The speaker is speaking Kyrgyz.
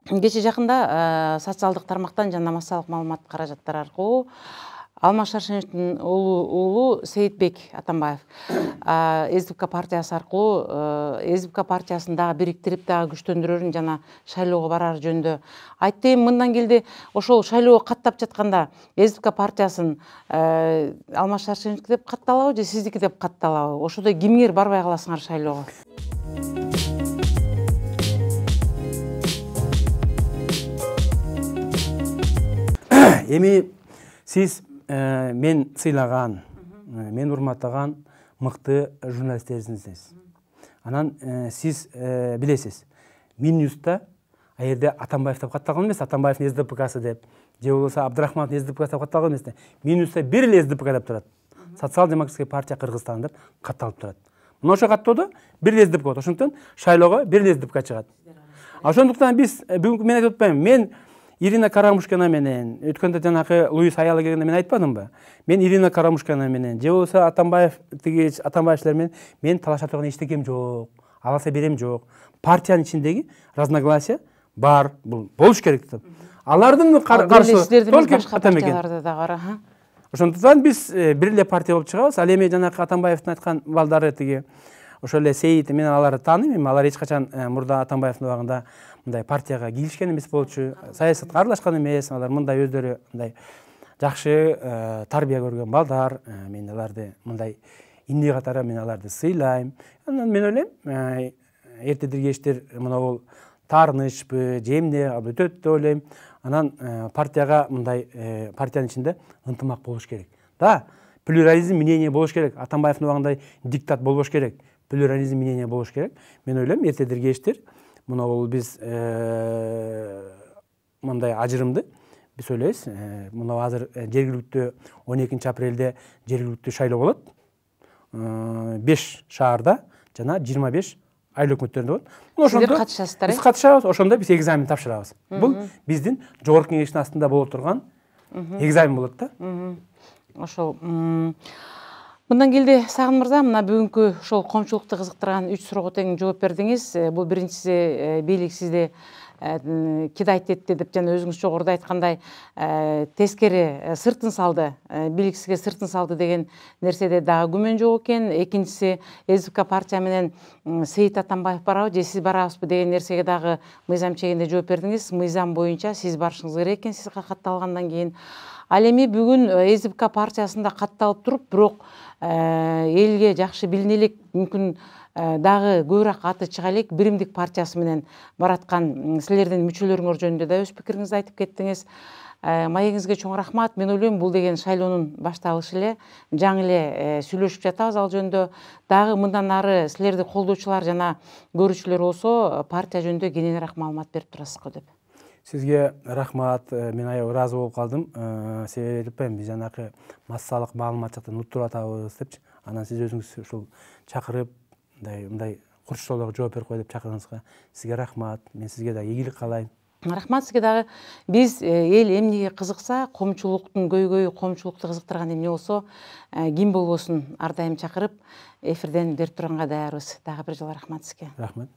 Кече жакында социалдык тармактан жана массалык маалымат каражаттары аркылуу Алмаз Шаршеновдун уулу Сейитбек Атамбаев СДПК партиясы аркылуу СДПК партиясын дагы бириктирип дагы күчтөндүрөрүн жана шайлоого барар жөнүндө айтты. Мындан келди ошол шайлоого каттап жатканда СДПК партиясын Алмаз Шаршеновдуку деп катталабы же сиздики деп катталабы? Ошодо кимгер барбай каласыңар шайлоого? Эми сиз мен сыйлаган, мен урматтаган мыкты журналисттериңиздесиз. Анан сиз билесиз, Минюста аерде Атамбаев деп катталган эмес, Атамбаевдин СДПКсы деп, же болбосо Абдрахмановдун СДПКсы деп катталган эмес. Минюста бир эле СДПК деп турат. Социал-демократическая партия Кыргызстан деп катталып турат. Мына ошо каттоодо бир эле СДПК болот. Ошондуктан шайлоого бир эле СДПК чыгат. Ошондуктан биз бүгүнкү мен айтып атпайбы, мен Ирина Карамушкина менен, өткөндө жанакы Луис Аяла келгенде мен айтпадымбы? Мен Ирина Карамушкина менен, же болбосо Атамбаевчилер менен мен талаша турган эчтекем жок, аласа берем жок. Партиянын ичиндеги разногласия бар, бул болуш керек деп. Алардын каршы только партияларда да бар. Ошондуктан биз бир эле партия болуп чыгабыз. Ал эми жанакы Атамбаевдин айткан балдары тиги ошол эле Сейит, мен аларды тааныйм, алар эч качан мурда Атамбаевдин убагында мындай партияга киришкен эмес болчу, саясатка аралашкан эмес, алар мындай өздөрү мындай жакшы тарбия көргөн балдар, мен аларды мындай инди катары мен аларды сыйлайм. Анан мен ойлойм, эртедир кечтир мына бул таарынычпы, же эмне өтөт деп ойлойм. Анан партияга мындай партиянын ичинде ынтымак болуш керек. Да, плюрализм мнение болуш керек. Атамбаевдин убагындай диктат болбош керек. Плюрализм мнение болуш керек. Мен ойлойм, эртедир кечтир мына бул биз мындай ажырымды биз ойлойбуз. Мына азыр жергиликтүү 12 апрелде жергиликтүү шайлоо болот. 5 шаарда жана 25 айыл өкмөттөрүндө болот. Сиздер катышасыздар? Биз катышабыз, ошондо биз экзамен тапшырабыз. Бул биздин жогорку кеңештин астында боло турган экзамен болот да. Ошол мындан келди Сагын мырза, мына бүгүнкү ошол коомчулукту кызыктырган 3 суроого тең жооп бердиңиз. Бул биринчиси бийлик сизди кидайт этти деп жана өзүңүз жогоруда айткандай тескери сыртын салды, бийлик сизге сыртын салды деген нерседе дагы күмөн жок экен. Экинчиси СДПК партия менен Сейит Атамбаев барабы же сиз барабызбы деген нерсеге дагы мыйзам чегинде жооп бердиңиз. Мыйзам боюнча сиз барышыңыз керек экен, сиз катталгандан кийин. Ал эми бүгүн СДПК партиясында катталып туруп, бирок элге жакшы билине элек, мүмкүн дагы көбүрөөк аты чыга элек Биримдик партиясы менен бараткан силердин мүчөлөрүңөр жөнүндө да өз пикириңизди айтып кеттиңиз. Маегиңизге чоң рахмат. Мен ойлойм, бул деген шайлоонун башталышы эле, жаңы эле сүйлөшүп жатабыз ал жөнүндө. Дагы мындан ары силерди колдоочулар жана көрүүчүлөр болсо, партия жөнүндө кененирээк маалымат берип турасыз го деп. Сизге рахмат. Мен аябай ыраазы болуп калдым. Себеби айтпайм, биз жанакы массалык маалымат жактан уттуруп атабыз депчи. Анан сиз өзүңүз ушул чакырып, мындай курчтоолорго жооп берип кой деп чакырганыңызга сизге рахмат. Мен сизге да ийгилик каалайм. Рахмат сизге дагы. Биз эл эмнеге кызыкса, коомчулуктун көйгөйү, коомчулукту кызыктырган эмне болсо, ким болбосун ар дайым чакырып, эфирден берип турганга даярбыз. Дагы бир жолу рахмат сизге. Рахмат.